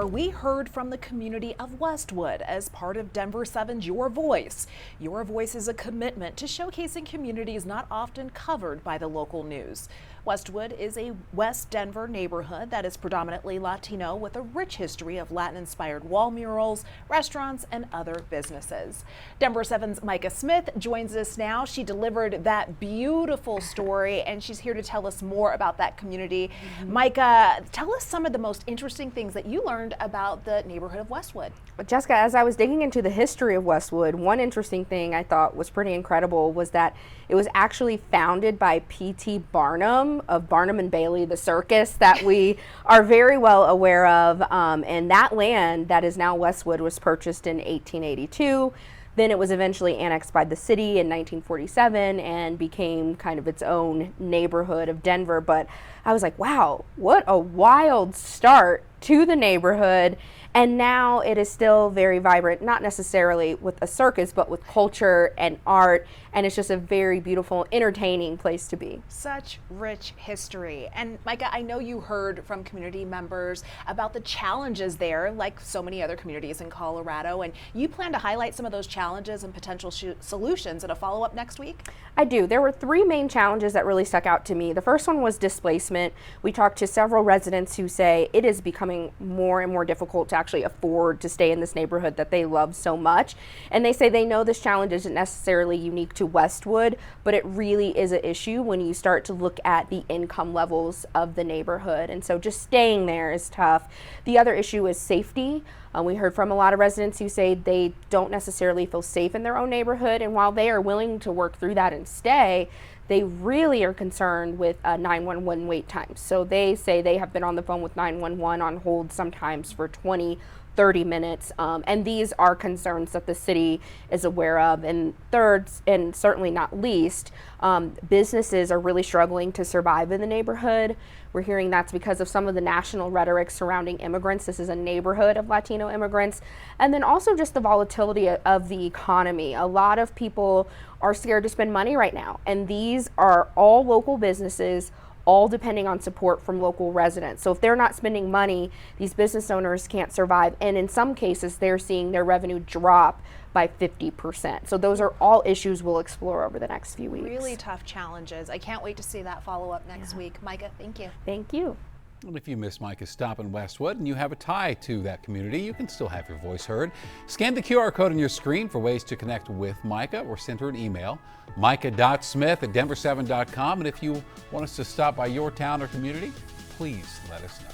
hour, we heard from the community of Westwood as part of Denver7's Your Voice. Your Voice is a commitment to showcasing communities not often covered by the local news. Westwood is a West Denver neighborhood that is predominantly Latino with a rich history of Latin-inspired wall murals, restaurants, and other businesses. Denver7's Micah Smith joins us now. She delivered that beautiful story, and she's here to tell us more about that community. Micah, tell us some of the most interesting things that you learned about the neighborhood of Westwood. Well, Jessica, as I was digging into the history of Westwood, one interesting thing I thought was pretty incredible was that it was actually founded by P.T. Barnum of Barnum and Bailey, the circus that we are very well aware of. And that land that is now Westwood was purchased in 1882. Then it was eventually annexed by the city in 1947 and became kind of its own neighborhood of Denver. But I was like, wow, what a wild start to the neighborhood. And now it is still very vibrant, not necessarily with a circus, but with culture and art. And it's just a very beautiful, entertaining place to be. Such rich history. And Micah, I know you heard from community members about the challenges there, like so many other communities in Colorado. And you plan to highlight some of those challenges and potential solutions in a follow-up next week? I do. There were three main challenges that really stuck out to me. The first one was displacement. We talked to several residents who say it is becoming more and more difficult to actually afford to stay in this neighborhood that they love so much. And they say they know this challenge isn't necessarily unique to Westwood, but it really is an issue when you start to look at the income levels of the neighborhood. And so just staying there is tough. The other issue is safety. We heard from a lot of residents who say they don't necessarily feel safe in their own neighborhood, and while they are willing to work through that and stay, they really are concerned with 911 wait times. So they say they have been on the phone with 911 on hold sometimes for 20, 30 minutes, and these are concerns that the city is aware of. And third, and certainly not least, businesses are really struggling to survive in the neighborhood. We're hearing that's because of some of the national rhetoric surrounding immigrants. This is a neighborhood of Latino immigrants. And then also just the volatility of the economy. A lot of people are scared to spend money right now, and these are all local businesses, all depending on support from local residents. So if they're not spending money, these business owners can't survive. And in some cases, they're seeing their revenue drop by 50%. So those are all issues we'll explore over the next few weeks. Really tough challenges. I can't wait to see that follow up next week. Micah, thank you. Thank you. And if you missed Micah's stop in Westwood and you have a tie to that community, you can still have your voice heard. Scan the QR code on your screen for ways to connect with Micah or send her an email, micah.smith@denver7.com. And if you want us to stop by your town or community, please let us know.